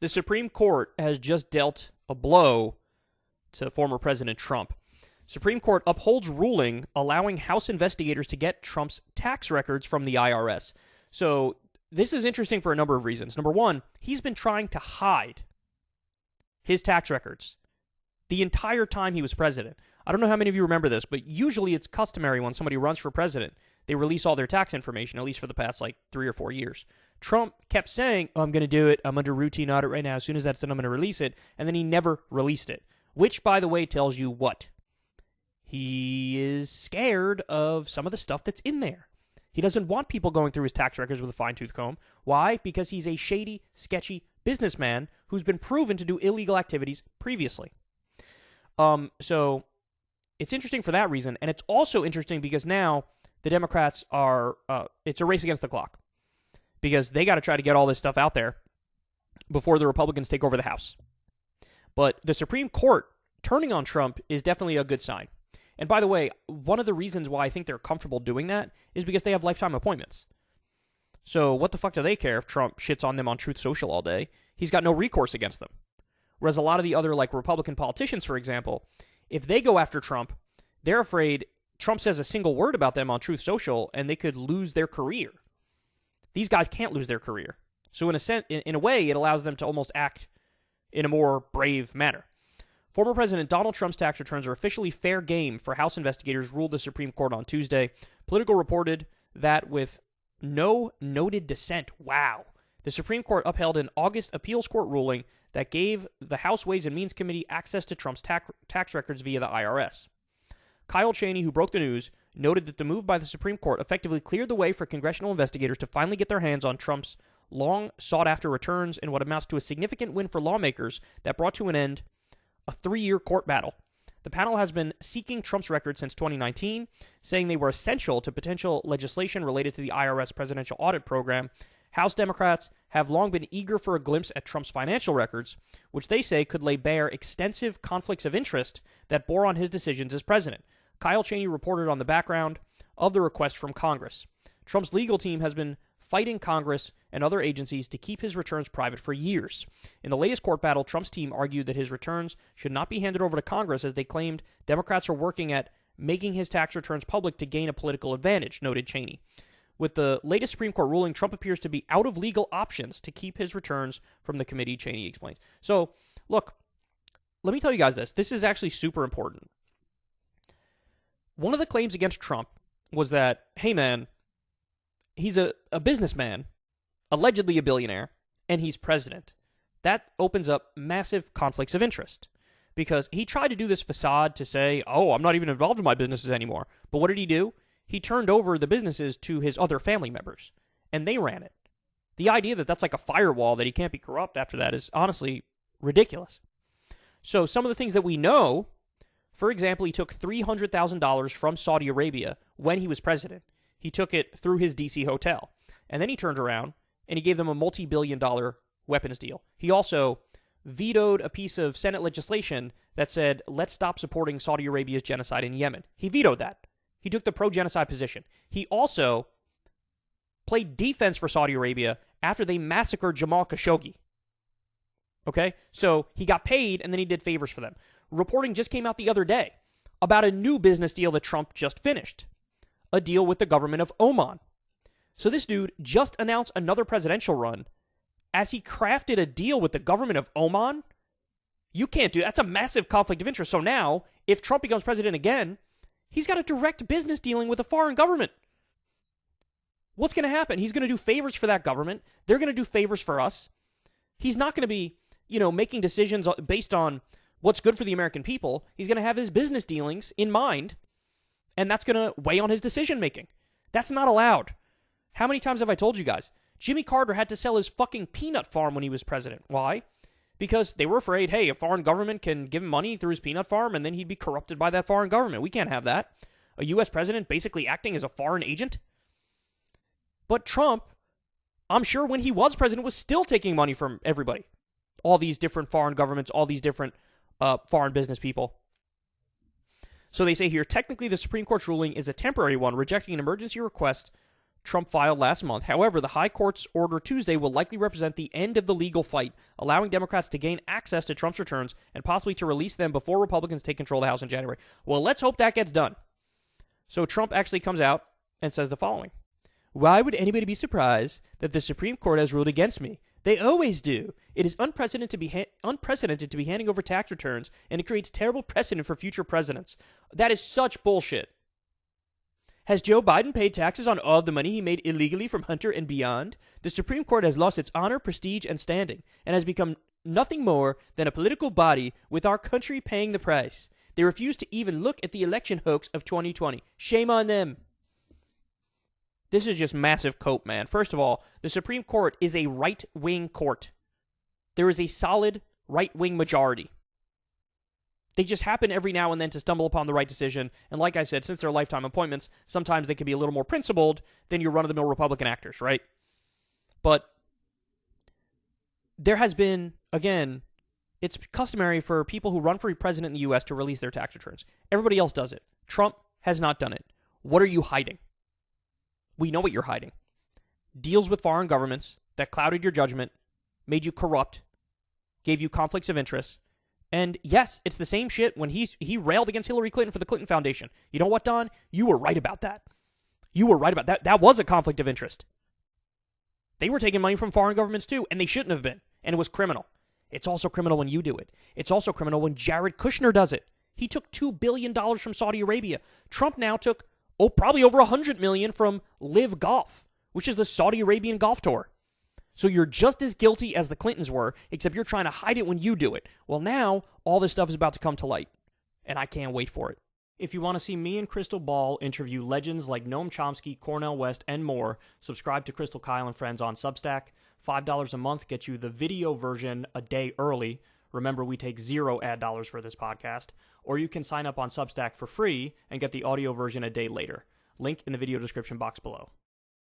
The Supreme Court has just dealt a blow to former President Trump. Supreme Court upholds ruling allowing House investigators to get Trump's tax records from the IRS. So this is interesting for a number of reasons. Number one, he's been trying to hide his tax records the entire time he was president. I don't know how many of you remember this, but usually it's customary when somebody runs for president, they release all their tax information, at least for the past 3 or 4 years. Trump kept saying, I'm going to do it. I'm under routine audit right now. As soon as that's done, I'm going to release it. And then he never released it, which, by the way, tells you what? He is scared of some of the stuff that's in there. He doesn't want people going through his tax records with a fine-tooth comb. Why? Because he's a shady, sketchy businessman who's been proven to do illegal activities previously. So it's interesting for that reason. And it's also interesting because now the Democrats are, it's a race against the clock. Because they got to try to get all this stuff out there before the Republicans take over the House. But the Supreme Court turning on Trump is definitely a good sign. And by the way, one of the reasons why I think they're comfortable doing that is because they have lifetime appointments. So what the fuck do they care if Trump shits on them on Truth Social all day? He's got no recourse against them. Whereas a lot of the other Republican politicians, for example, if they go after Trump, they're afraid Trump says a single word about them on Truth Social and they could lose their career. These guys can't lose their career. So in a way, it allows them to almost act in a more brave manner. Former President Donald Trump's tax returns are officially fair game for House investigators, ruled the Supreme Court on Tuesday. Politico reported that with no noted dissent, the Supreme Court upheld an August appeals court ruling that gave the House Ways and Means Committee access to Trump's tax records via the IRS. Kyle Cheney, who broke the news, noted that the move by the Supreme Court effectively cleared the way for congressional investigators to finally get their hands on Trump's long sought-after returns in what amounts to a significant win for lawmakers that brought to an end a 3-year court battle. The panel has been seeking Trump's records since 2019, saying they were essential to potential legislation related to the IRS presidential audit program. House Democrats have long been eager for a glimpse at Trump's financial records, which they say could lay bare extensive conflicts of interest that bore on his decisions as president. Kyle Cheney reported on the background of the request from Congress. Trump's legal team has been fighting Congress and other agencies to keep his returns private for years. In the latest court battle, Trump's team argued that his returns should not be handed over to Congress, as they claimed Democrats are working at making his tax returns public to gain a political advantage, noted Cheney. With the latest Supreme Court ruling, Trump appears to be out of legal options to keep his returns from the committee, Cheney explains. So, look, let me tell you guys this. This is actually super important. One of the claims against Trump was that, hey man, he's a businessman, allegedly a billionaire, and he's president. That opens up massive conflicts of interest. Because he tried to do this facade to say, oh, I'm not even involved in my businesses anymore. But what did he do? He turned over the businesses to his other family members, and they ran it. The idea that that's like a firewall, that he can't be corrupt after that, is honestly ridiculous. So some of the things that we know, for example, he took $300,000 from Saudi Arabia when he was president. He took it through his D.C. hotel. And then he turned around and he gave them a multi-billion-dollar weapons deal. He also vetoed a piece of Senate legislation that said, let's stop supporting Saudi Arabia's genocide in Yemen. He vetoed that. He took the pro-genocide position. He also played defense for Saudi Arabia after they massacred Jamal Khashoggi. Okay? So he got paid and then he did favors for them. Reporting just came out the other day about a new business deal that Trump just finished. A deal with the government of Oman. So this dude just announced another presidential run as he crafted a deal with the government of Oman. You can't do that. That's a massive conflict of interest. So now, if Trump becomes president again, he's got a direct business dealing with a foreign government. What's going to happen? He's going to do favors for that government. They're going to do favors for us. He's not going to be, making decisions based on what's good for the American people. He's going to have his business dealings in mind, and that's going to weigh on his decision-making. That's not allowed. How many times have I told you guys? Jimmy Carter had to sell his fucking peanut farm when he was president. Why? Because they were afraid, hey, a foreign government can give him money through his peanut farm and then he'd be corrupted by that foreign government. We can't have that. A U.S. president basically acting as a foreign agent. But Trump, I'm sure when he was president, was still taking money from everybody. All these different foreign governments, all these different foreign business people. So they say here, technically the Supreme Court's ruling is a temporary one, rejecting an emergency request Trump filed last month. However, the High Court's order Tuesday will likely represent the end of the legal fight, allowing Democrats to gain access to Trump's returns and possibly to release them before Republicans take control of the House in January. Well, let's hope that gets done. So Trump actually comes out and says the following. Why would anybody be surprised that the Supreme Court has ruled against me? They always do. It is unprecedented to be handing over tax returns, and it creates terrible precedent for future presidents. That is such bullshit. Has Joe Biden paid taxes on all of the money he made illegally from Hunter and beyond? The Supreme Court has lost its honor, prestige, and standing, and has become nothing more than a political body with our country paying the price. They refuse to even look at the election hoax of 2020. Shame on them. This is just massive cope, man. First of all, the Supreme Court is a right-wing court. There is a solid right-wing majority. They just happen every now and then to stumble upon the right decision. And like I said, since they're lifetime appointments, sometimes they can be a little more principled than your run-of-the-mill Republican actors, right? But there has been, again, it's customary for people who run for president in the U.S. to release their tax returns. Everybody else does it. Trump has not done it. What are you hiding? We know what you're hiding. Deals with foreign governments that clouded your judgment, made you corrupt, gave you conflicts of interest. And yes, it's the same shit when he railed against Hillary Clinton for the Clinton Foundation. You know what, Don? You were right about that. You were right about that. That was a conflict of interest. They were taking money from foreign governments too, and they shouldn't have been. And it was criminal. It's also criminal when you do it. It's also criminal when Jared Kushner does it. He took $2 billion from Saudi Arabia. Trump now took probably over $100 million from Live Golf, which is the Saudi Arabian golf tour. So you're just as guilty as the Clintons were, except you're trying to hide it when you do it. Well, now all this stuff is about to come to light, and I can't wait for it. If you want to see me and Crystal Ball interview legends like Noam Chomsky, Cornel West, and more, subscribe to Crystal, Kyle, and Friends on Substack. $5 a month gets you the video version a day early. Remember, we take 0 ad dollars for this podcast. Or you can sign up on Substack for free and get the audio version a day later. Link in the video description box below.